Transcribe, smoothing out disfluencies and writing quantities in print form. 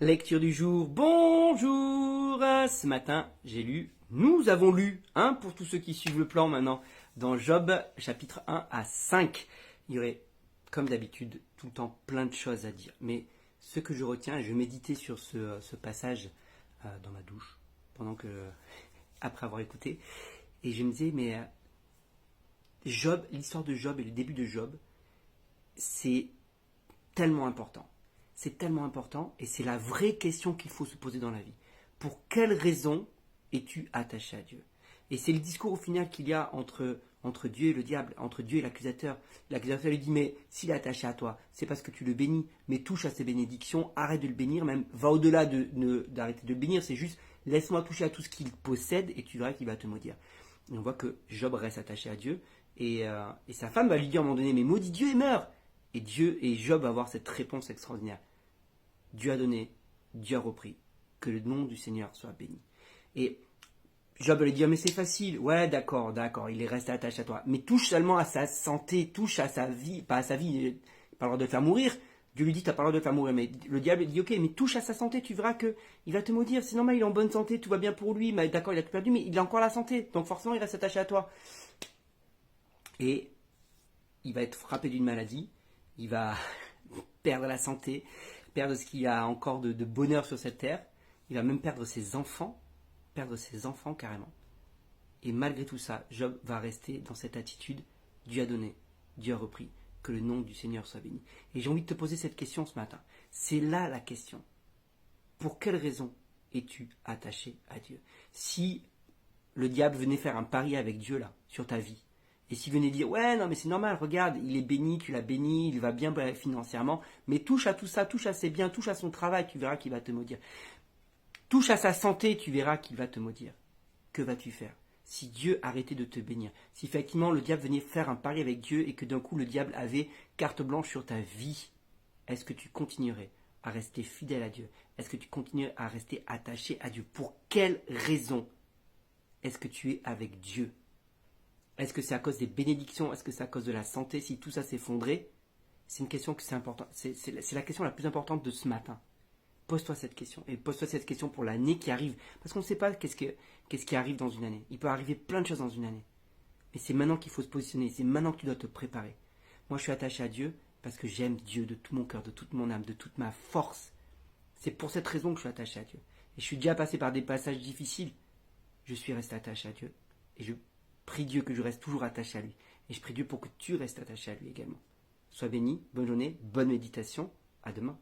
Lecture du jour, bonjour. Ce matin, nous avons lu, pour tous ceux qui suivent le plan maintenant, dans Job, chapitre 1 à 5. Il y aurait, comme d'habitude, tout le temps plein de choses à dire. Mais ce que je retiens, je méditais sur ce passage dans ma douche, après avoir écouté, et je me disais, mais Job, l'histoire de Job et le début de Job, c'est tellement important. C'est tellement important et c'est la vraie question qu'il faut se poser dans la vie. Pour quelle raison es-tu attaché à Dieu? Et c'est le discours au final qu'il y a entre Dieu et le diable, entre Dieu et l'accusateur. L'accusateur lui dit, mais s'il est attaché à toi, c'est parce que tu le bénis, mais touche à ses bénédictions, arrête de le bénir, même va au-delà d'arrêter de le bénir, c'est juste laisse-moi toucher à tout ce qu'il possède et tu verras qu'il va te maudire. Et on voit que Job reste attaché à Dieu et sa femme va lui dire à un moment donné, mais maudit Dieu et meurt. Et Job va avoir cette réponse extraordinaire. Dieu a donné, Dieu a repris, que le nom du Seigneur soit béni. Et Job va lui dire, mais c'est facile, ouais d'accord, il est resté attaché à toi, mais touche seulement à sa santé, touche à sa vie, pas à sa vie, il n'a pas le droit de le faire mourir. Dieu lui dit, t'as pas le droit de le faire mourir, mais le diable dit, ok, mais touche à sa santé, tu verras que il va te maudire, c'est normal, il est en bonne santé, tout va bien pour lui, mais d'accord, il a tout perdu, mais il a encore la santé, donc forcément il reste attaché à toi. Et il va être frappé d'une maladie, il va perdre la santé, perdre ce qu'il y a encore de bonheur sur cette terre. Il va même perdre ses enfants carrément. Et malgré tout ça, Job va rester dans cette attitude. Dieu a donné, Dieu a repris, que le nom du Seigneur soit béni. Et j'ai envie de te poser cette question ce matin. C'est là la question. Pour quelle raison es-tu attaché à Dieu? Si le diable venait faire un pari avec Dieu là, sur ta vie, et s'il venait dire, ouais, non, mais c'est normal, regarde, il est béni, tu l'as béni, il va bien financièrement, mais touche à tout ça, touche à ses biens, touche à son travail, tu verras qu'il va te maudire. Touche à sa santé, tu verras qu'il va te maudire. Que vas-tu faire? Si Dieu arrêtait de te bénir, si effectivement le diable venait faire un pari avec Dieu et que d'un coup le diable avait carte blanche sur ta vie, est-ce que tu continuerais à rester fidèle à Dieu? Est-ce que tu continuerais à rester attaché à Dieu? Pour quelle raison est-ce que tu es avec Dieu? Est-ce que c'est à cause des bénédictions? Est-ce que c'est à cause de la santé? Si tout ça s'effondrait, c'est une question que c'est important. C'est la question la plus importante de ce matin. Pose-toi cette question. Et pose-toi cette question pour l'année qui arrive. Parce qu'on ne sait pas qu'est-ce qui arrive dans une année. Il peut arriver plein de choses dans une année. Mais c'est maintenant qu'il faut se positionner. C'est maintenant que tu dois te préparer. Moi, je suis attaché à Dieu parce que j'aime Dieu de tout mon cœur, de toute mon âme, de toute ma force. C'est pour cette raison que je suis attaché à Dieu. Et je suis déjà passé par des passages difficiles. Je suis resté attaché à Dieu. Et je prie Dieu que je reste toujours attaché à lui. Et je prie Dieu pour que tu restes attaché à lui également. Sois béni, bonne journée, bonne méditation. À demain.